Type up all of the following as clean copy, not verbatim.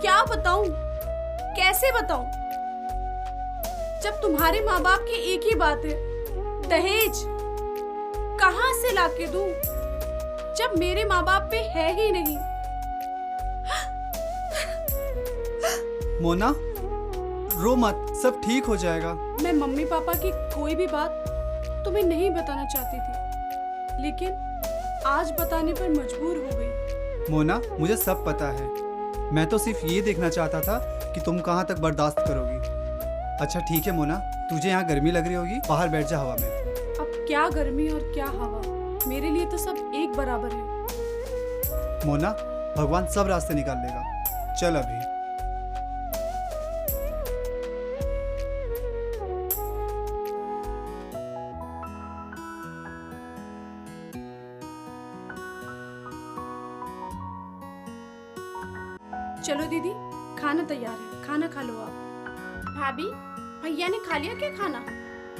क्या बताऊं, कैसे बताऊं? जब तुम्हारे माँ बाप की एक ही बात है, दहेज कहाँ से लाके दूं, जब मेरे माँ बाप पे है ही नहीं। मोना, रो मत, सब ठीक हो जाएगा। मैं मम्मी पापा की कोई भी बात तुम्हें नहीं बताना चाहती थी, लेकिन आज बताने पर मजबूर हो गई। मोना, मुझे सब पता है। मैं तो सिर्फ ये देखना चाहता था कि तुम कहाँ तक बर्दाश्त करोगी। अच्छा ठीक है मोना, तुझे यहाँ गर्मी लग रही होगी, बाहर बैठ जा हवा में। अब क्या गर्मी और क्या हवा, मेरे लिए तो सब एक बराबर है। मोना, भगवान सब रास्ते निकाल लेगा। चल अभी। चलो दीदी, खाना तैयार है, खाना खा लो आप। भाभी, भैया ने खा लिया क्या खाना?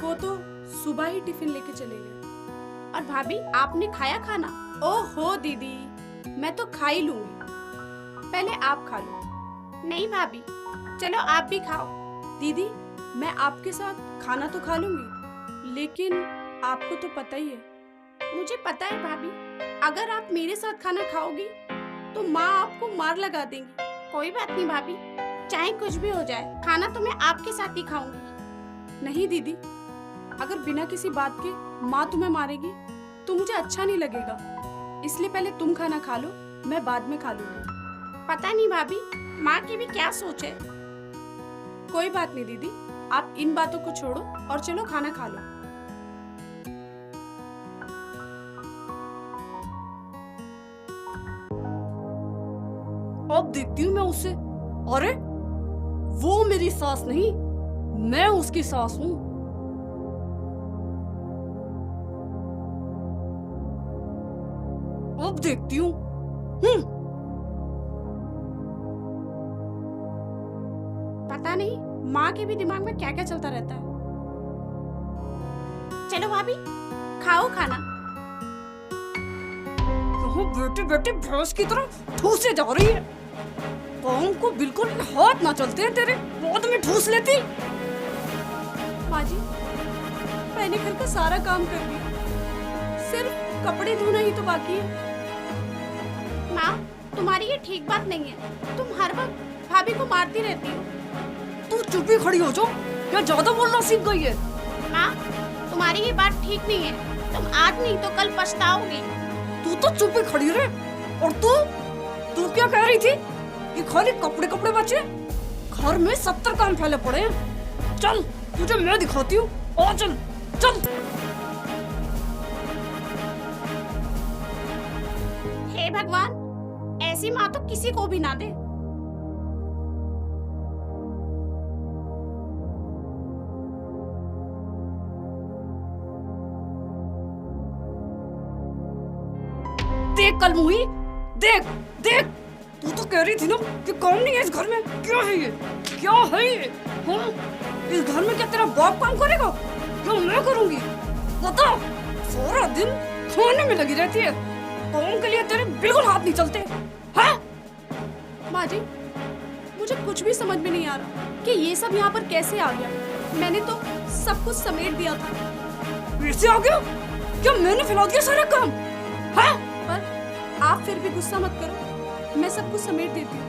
वो तो सुबह ही टिफिन लेके चले गए। और भाभी, आपने खाया खाना? ओहो दीदी, मैं तो खा ही लूंगी, पहले आप खा लो। नहीं भाभी, चलो आप भी खाओ। दीदी, मैं आपके साथ खाना तो खा लूंगी, लेकिन आपको तो पता ही है। मुझे पता है भाभी, अगर आप मेरे साथ खाना खाओगी तो माँ आपको मार लगा देंगी। कोई बात नहीं भाभी, चाहे कुछ भी हो जाए, खाना तो मैं आपके साथ ही खाऊंगी। नहीं दीदी, अगर बिना किसी बात के माँ तुम्हें मारेगी तो मुझे अच्छा नहीं लगेगा, इसलिए पहले तुम खाना खा लो, मैं बाद में खा लूंगी। पता नहीं भाभी, माँ की भी क्या सोच है। कोई बात नहीं दीदी, आप इन बातों को छोड़ो और चलो खाना खा लो। अब देखती हूँ मैं उसे। अरे वो मेरी सास नहीं, मैं उसकी सास हूँ। अब देखती हूँ। पता नहीं माँ के भी दिमाग में क्या क्या चलता रहता है। चलो भाभी, खाओ खाना। बेटी बेटी भैंस की तरह ठूसे जा रही है। पाँव को बिल्कुल हाथ ना चलते हैं तेरे, बहुत में ठूस लेती। माँ जी, मैंने घर का सारा काम कर लिया, सिर्फ कपड़े धोना ही तो बाकी है। माँ, तुम्हारी ये ठीक बात नहीं है, तुम हर वक्त भाभी को मारती रहती हो। तू चुप ही खड़ी हो जाओ, क्या ज्यादा बोलना सीख गई है? माँ, तुम्हारी ये बात ठीक नहीं है, तुम आज नहीं तो कल पछताओगी। तू तो चुप ही खड़ी रहे। और तू क्या कह रही थी कि खाली कपड़े कपड़े बचे? घर में 70 काम फैले पड़े हैं। चल तुझे मैं दिखाती हूँ, और चल चल। हे भगवान, ऐसी माँ तो किसी को भी ना दे। देख कल मुही, देख देख, तू तो कह रही थी ना कि काम नहीं है इस घर में। क्या है ये, क्या है ये? हाँ? इस घर में क्या तेरा बाप काम करेगा, क्या मैं करूंगी? बता, सारा दिन खाने में लगी रहती है, काम के लिए तेरे बिल्कुल हाथ नहीं चलते। हाँ? माँ जी, मुझे कुछ भी समझ में नहीं आ रहा कि ये सब यहाँ पर कैसे आ गया। मैंने तो सब कुछ समेट दिया था। कैसे आ गया? क्या मैंने फैला दिया सारा काम? हाँ? पर आप फिर भी गुस्सा मत करो, मैं सब कुछ समेट देती हूँ।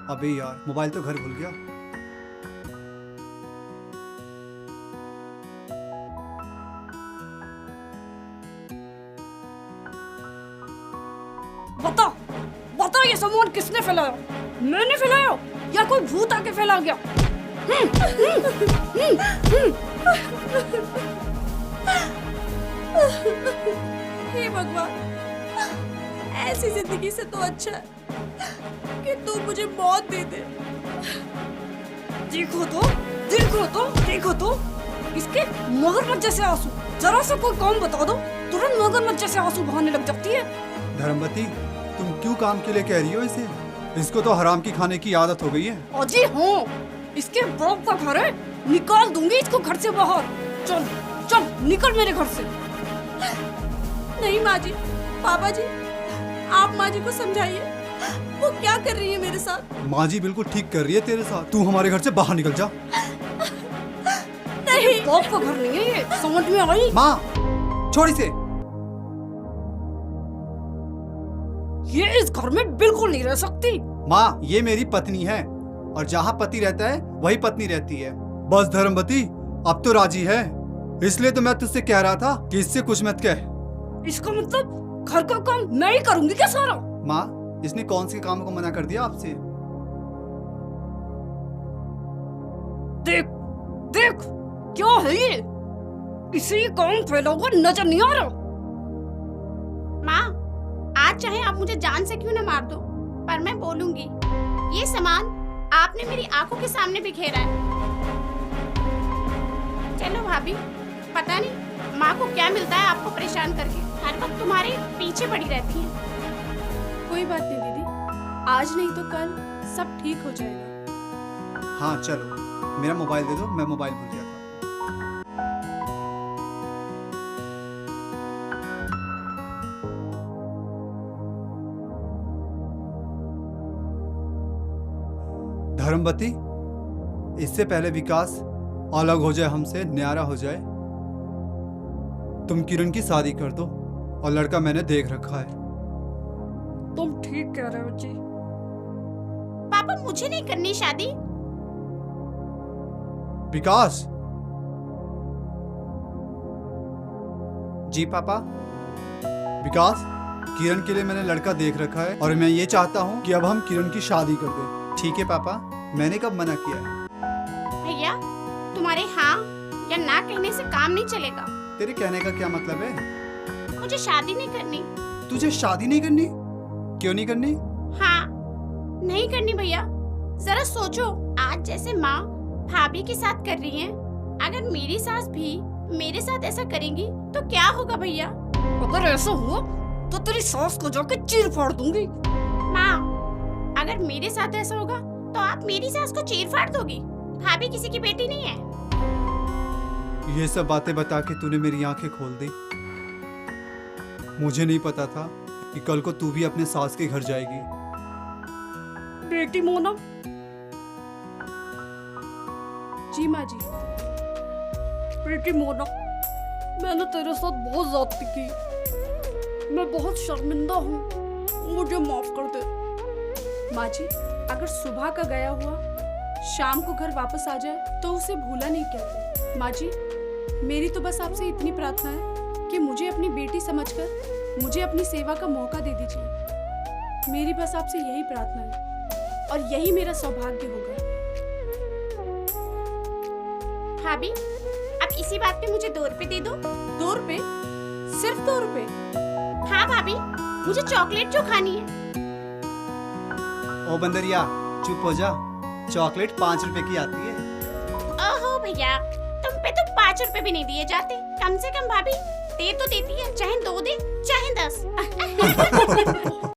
अबे यार, मोबाइल तो घर भूल गया। बता बता, ये सामान किसने फैलाया? मैंने फैलाया या कोई भूत आके फैला गया? हे भगवान, ऐसी जिंदगी से तो अच्छा है कि तू मुझे मौत दे दे। देखो तो देखो तो देखो तो, इसके मगरमच्छ जैसे आंसू। जरा सा कोई काम बता दो, तुरंत मगरमच्छ जैसे आंसू बहाने लग जाती है। धर्मवती, तुम क्यों काम के लिए कह रही हो इसे? इसको तो हराम की खाने की आदत हो गई है। अजी हाँ, इसके बाप का घर है, निकाल दूंगी इसको घर से बाहर। चल चल निकल मेरे घर से। नहीं माँ जी, पापा जी, आप माँ जी को समझाइए, वो क्या कर रही है मेरे साथ। माँ जी बिल्कुल ठीक कर रही है तेरे साथ। तू हमारे घर से बाहर निकल जा। नहीं, बाप का घर नहीं है ये, समझ में आई? माँ छोड़ इसे। ये इस घर में बिल्कुल नहीं रह सकती। माँ ये मेरी पत्नी है और जहाँ पति रहता है वही पत्नी रहती है। बस धर्मवती अब तो राजी है, इसलिए तो मैं तुझसे कह रहा था कि इससे कुछ मत कह। इसका मतलब घर का काम मैं ही करूंगी क्या सारा? माँ इसने कौन से काम को मना कर दिया आपसे? देख देख क्या है ये, इसे ये काम फैला हुआ नजर नहीं आ रहा। माँ, आज चाहे आप मुझे जान से क्यों न मार दो, पर मैं बोलूंगी, ये सामान आपने मेरी आंखों के सामने बिखेरा है। चलो भाभी, पता नहीं माँ को क्या मिलता है आपको परेशान करके, हर वक्त तुम्हारे पीछे पड़ी रहती है। कोई बात नहीं दीदी, आज नहीं तो कल सब ठीक हो जाएगा। हाँ चलो, मेरा मोबाइल दे दो, मैं मोबाइल भूल गया था। धर्मवती, इससे पहले विकास अलग हो जाए हमसे, न्यारा हो जाए, तुम किरण की शादी कर दो और लड़का मैंने देख रखा है। तुम ठीक कह रहे हो जी। पापा मुझे नहीं करनी शादी। विकास। जी पापा। विकास, किरण के लिए मैंने लड़का देख रखा है और मैं ये चाहता हूँ कि अब हम किरण की शादी कर दें। ठीक है पापा, मैंने कब मना किया है? भैया, तुम्हारे हाँ या ना कहने से काम नहीं चलेगा। तेरे कहने का क्या मतलब है? मुझे शादी नहीं करनी। तुझे शादी नहीं करनी? क्यों नहीं करनी? हाँ, नहीं करनी भैया। जरा सोचो, आज जैसे माँ भाभी के साथ कर रही है, अगर मेरी सास भी मेरे साथ ऐसा करेंगी तो क्या होगा भैया? अगर ऐसा हुआ तो तेरी सास को जाके चीर फाड़ दूंगी। माँ, अगर मेरे साथ ऐसा होगा तो आप मेरी सास को चीर फाड़ दोगी। भाभी किसी की बेटी नहीं है। ये सब बातें बता के तूने मेरी आंखें खोल दी। मुझे नहीं पता था कि कल को तू भी अपने सास के घर जाएगी। बेटी मोना। जी माँ जी। बेटी मोना, मैंने तेरे साथ बहुत ज्यादती की, मैं बहुत शर्मिंदा हूँ, मुझे माफ कर दे। माँ जी, अगर सुबह का गया हुआ शाम को घर वापस आ जाए तो उसे भूला नहीं कहते। माँ जी, मेरी तो बस आपसे इतनी प्रार्थना है कि मुझे अपनी बेटी समझकर मुझे अपनी सेवा का मौका दे दीजिए। मेरी बस आपसे यही प्रार्थना है और यही मेरा सौभाग्य होगा। भाभी, अब इसी बात पे मुझे 2 रुपए दे दो। 2 रुपए? सिर्फ 2 रुपए? हाँ भाभी, मुझे चॉकलेट जो खानी है। ओ बंदरिया, चुप हो जा। चॉकलेट 5 रुपए की आती है। ओहो भैया, तुम पे तो 5 रुपए भी नहीं दिए जाते। कम से कम भाभी दे तो देती है, चाहे 2 दे चाहे 10।